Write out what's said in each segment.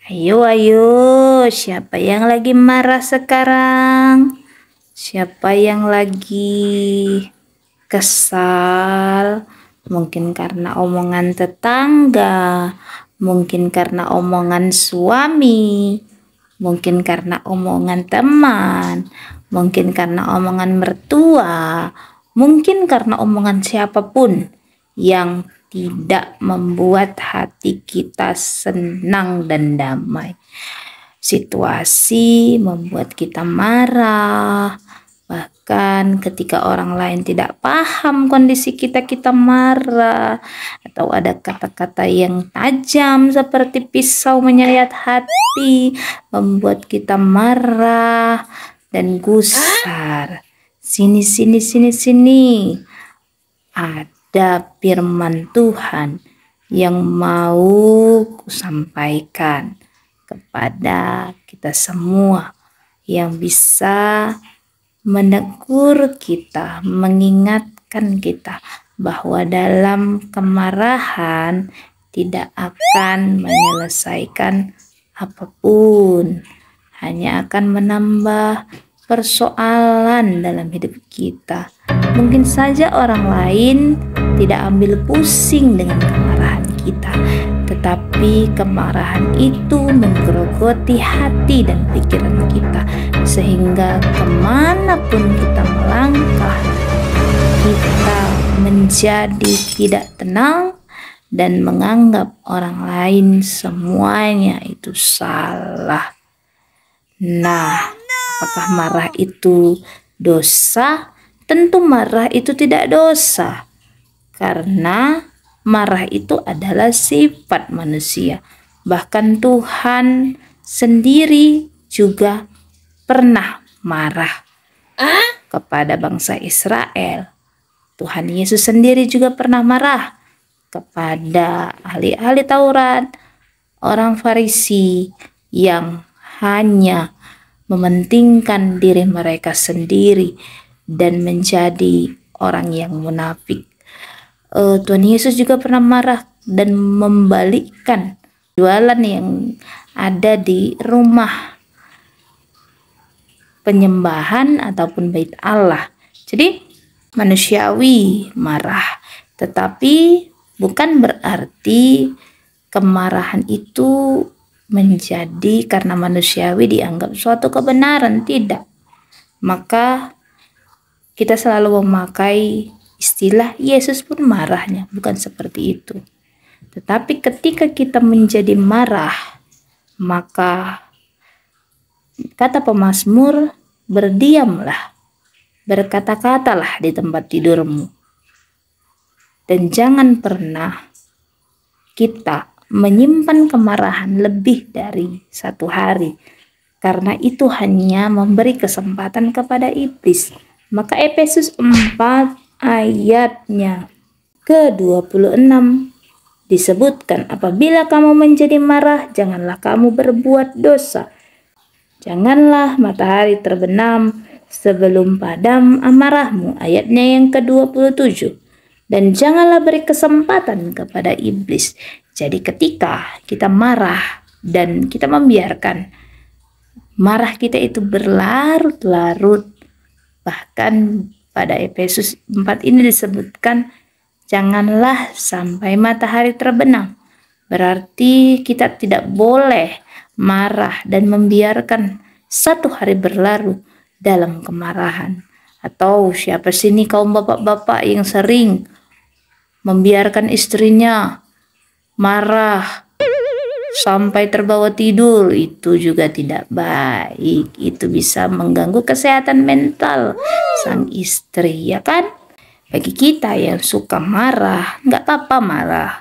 Ayo, siapa yang lagi marah sekarang? Siapa yang lagi kesal? Mungkin karena omongan tetangga, mungkin karena omongan suami, mungkin karena omongan teman, mungkin karena omongan mertua, mungkin karena omongan siapapun yang tidak membuat hati kita senang dan damai. Situasi membuat kita marah, bahkan ketika orang lain tidak paham kondisi kita, kita marah, atau ada kata-kata yang tajam seperti pisau menyayat hati, membuat kita marah dan gusar. Sini. Ada firman Tuhan yang mau kusampaikan kepada kita semua yang bisa menegur kita, mengingatkan kita bahwa dalam kemarahan tidak akan menyelesaikan apapun, hanya akan menambah persoalan dalam hidup kita. Mungkin saja orang lain tidak ambil pusing dengan kemarahan kita, tetapi kemarahan itu menggerogoti hati dan pikiran kita, sehingga kemanapun kita melangkah, kita menjadi tidak tenang dan menganggap orang lain semuanya itu salah. Nah, apakah marah itu dosa? Tentu marah itu tidak dosa, karena marah itu adalah sifat manusia. Bahkan Tuhan sendiri juga pernah marah kepada bangsa Israel. Tuhan Yesus sendiri juga pernah marah kepada ahli-ahli Taurat, orang Farisi yang hanya mementingkan diri mereka sendiri dan menjadi orang yang munafik. Tuhan Yesus juga pernah marah dan membalikkan jualan yang ada di rumah penyembahan ataupun bait Allah. Jadi manusiawi marah, tetapi bukan berarti kemarahan itu menjadi karena manusiawi dianggap suatu kebenaran, tidak. Maka kita selalu memakai istilah Yesus pun marahnya, bukan seperti itu. Tetapi ketika kita menjadi marah, maka kata pemazmur, berdiamlah, berkata-katalah di tempat tidurmu. Dan jangan pernah kita menyimpan kemarahan lebih dari 1 hari, karena itu hanya memberi kesempatan kepada iblis. Maka Efesus 4 ayatnya ke-26 disebutkan, apabila kamu menjadi marah, janganlah kamu berbuat dosa. Janganlah matahari terbenam sebelum padam amarahmu. Ayatnya yang ke-27. Dan janganlah beri kesempatan kepada iblis. Jadi ketika kita marah dan kita membiarkan marah kita itu berlarut-larut, bahkan pada Efesus 4 ini disebutkan janganlah sampai matahari terbenam. Berarti kita tidak boleh marah dan membiarkan 1 hari berlalu dalam kemarahan. Atau siapa sini kaum bapak-bapak yang sering membiarkan istrinya marah sampai terbawa tidur? Itu juga tidak baik. Itu bisa mengganggu kesehatan mental sang istri, ya kan? Bagi kita yang suka marah, nggak apa-apa marah,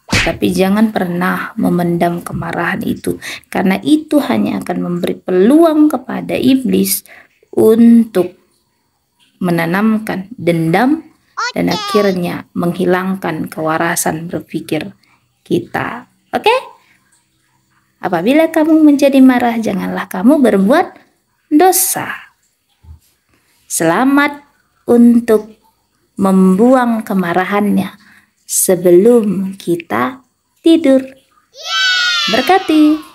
tapi jangan pernah memendam kemarahan itu, karena itu hanya akan memberi peluang kepada iblis untuk menanamkan dendam dan akhirnya menghilangkan kewarasan berpikir kita. Oke? Apabila kamu menjadi marah, janganlah kamu berbuat dosa. Selamat untuk membuang kemarahannya sebelum kita tidur. Berkati.